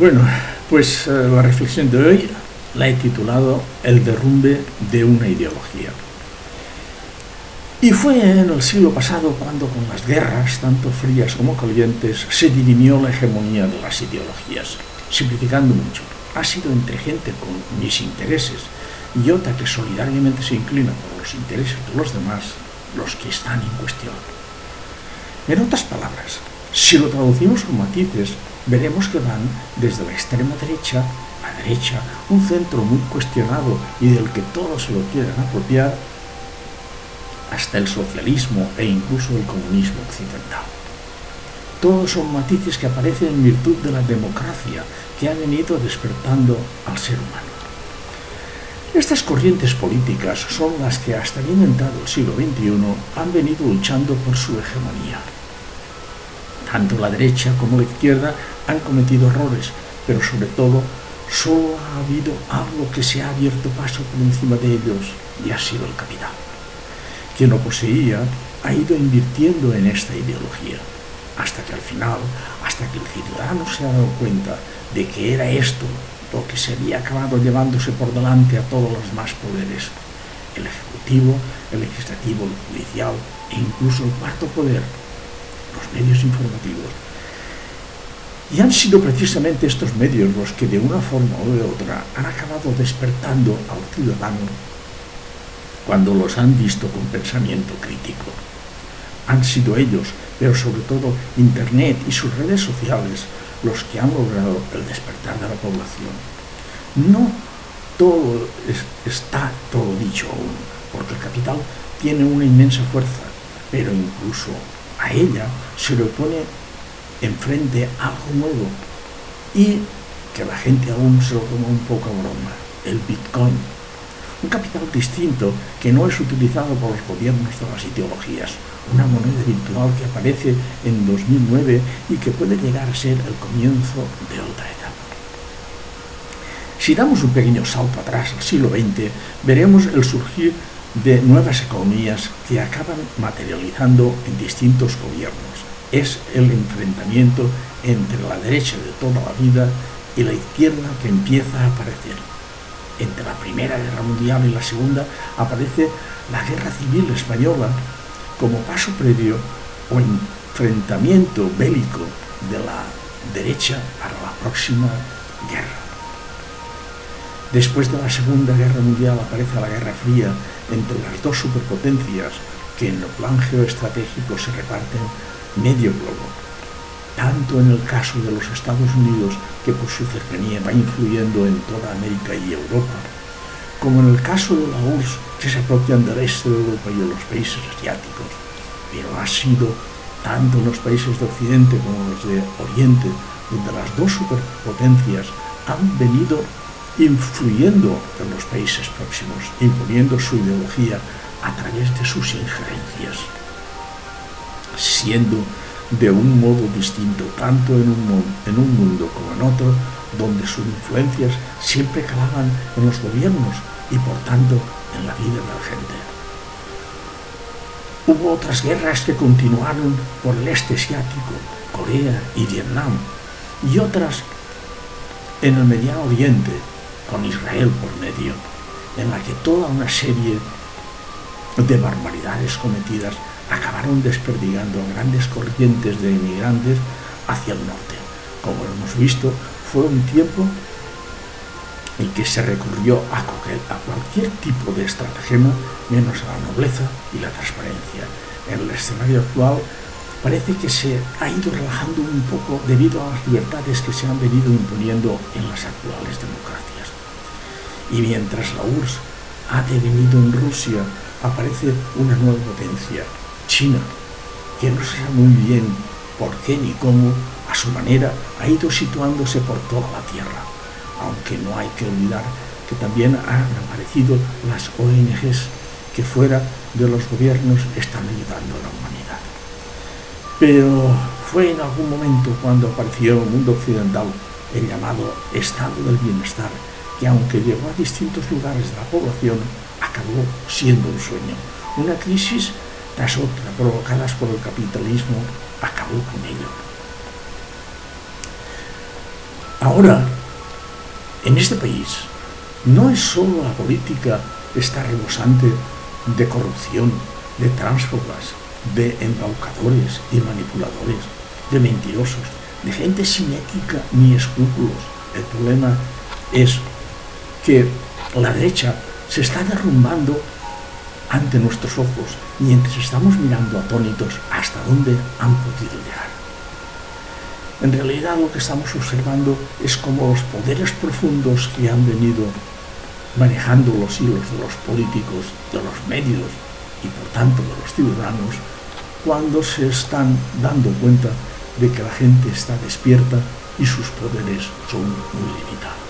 Bueno, pues la reflexión de hoy la he titulado El derrumbe de una ideología. Y fue en el siglo pasado cuando con las guerras, tanto frías como calientes, se dirimió la hegemonía de las ideologías. Simplificando mucho, ha sido entre gente con mis intereses y otra que solidariamente se inclina por los intereses de los demás los que están en cuestión. En otras palabras, si lo traducimos con matices, veremos que van desde la extrema derecha, la derecha, un centro muy cuestionado y del que todos se lo quieren apropiar, hasta el socialismo e incluso el comunismo occidental. Todos son matices que aparecen en virtud de la democracia que ha venido despertando al ser humano. Estas corrientes políticas son las que hasta bien entrado el siglo XXI han venido luchando por su hegemonía. Tanto la derecha como la izquierda han cometido errores, pero sobre todo solo ha habido algo que se ha abierto paso por encima de ellos y ha sido el capital. Quien lo poseía ha ido invirtiendo en esta ideología, hasta que al final, hasta que el ciudadano se ha dado cuenta de que era esto lo que se había acabado llevándose por delante a todos los demás poderes, el ejecutivo, el legislativo, el judicial e incluso el cuarto poder, los medios informativos. Y han sido precisamente estos medios los que de una forma o de otra han acabado despertando al ciudadano cuando los han visto con pensamiento crítico. Han sido ellos, pero sobre todo Internet y sus redes sociales, los que han logrado el despertar de la población. No todo está todo dicho aún, porque el capital tiene una inmensa fuerza, pero incluso a ella se le pone enfrente algo nuevo y que la gente aún se lo toma un poco a broma, el Bitcoin. Un capital distinto que no es utilizado por los gobiernos de las ideologías, una moneda virtual que aparece en 2009 y que puede llegar a ser el comienzo de otra etapa. Si damos un pequeño salto atrás al siglo XX, veremos el surgir de nuevas economías que acaban materializando en distintos gobiernos. Es el enfrentamiento entre la derecha de toda la vida y la izquierda que empieza a aparecer. Entre la Primera Guerra Mundial y la Segunda aparece la Guerra Civil Española como paso previo o enfrentamiento bélico de la derecha para la próxima guerra. Después de la Segunda Guerra Mundial aparece la Guerra Fría entre las dos superpotencias que en el plan geoestratégico se reparten medio globo. Tanto en el caso de los Estados Unidos, que por su cercanía va influyendo en toda América y Europa, como en el caso de la URSS, que se apropian del este de Europa y de los países asiáticos, pero ha sido tanto en los países de Occidente como en los de Oriente, donde las dos superpotencias han venido influyendo en los países próximos, imponiendo su ideología a través de sus injerencias, siendo de un modo distinto, tanto en un mundo como en otro, donde sus influencias siempre calaban en los gobiernos y por tanto en la vida de la gente. Hubo otras guerras que continuaron por el este asiático, Corea y Vietnam, y otras en el Mediano Oriente, con Israel por medio, en la que toda una serie de barbaridades cometidas acabaron desperdigando grandes corrientes de inmigrantes hacia el norte. Como hemos visto, fue un tiempo en que se recurrió a cualquier tipo de estratagema menos a la nobleza y la transparencia. En el escenario actual parece que se ha ido relajando un poco debido a las libertades que se han venido imponiendo en las actuales democracias. Y mientras la URSS ha devenido en Rusia, aparece una nueva potencia, China, que no se sabe muy bien por qué ni cómo, a su manera, ha ido situándose por toda la Tierra, aunque no hay que olvidar que también han aparecido las ONGs que fuera de los gobiernos están ayudando a la humanidad. Pero fue en algún momento cuando apareció en el mundo occidental el llamado estado del bienestar, que aunque llegó a distintos lugares de la población, acabó siendo un sueño. Una crisis tras otra, provocadas por el capitalismo, acabó con ello. Ahora, en este país, no es solo la política está rebosante de corrupción, de tránsfugas, de embaucadores y manipuladores, de mentirosos, de gente sin ética ni escrúpulos. El problema es que la derecha se está derrumbando ante nuestros ojos mientras estamos mirando atónitos hasta dónde han podido llegar. En realidad lo que estamos observando es cómo los poderes profundos que han venido manejando los hilos de los políticos, de los medios y por tanto de los ciudadanos, cuando se están dando cuenta de que la gente está despierta y sus poderes son muy limitados.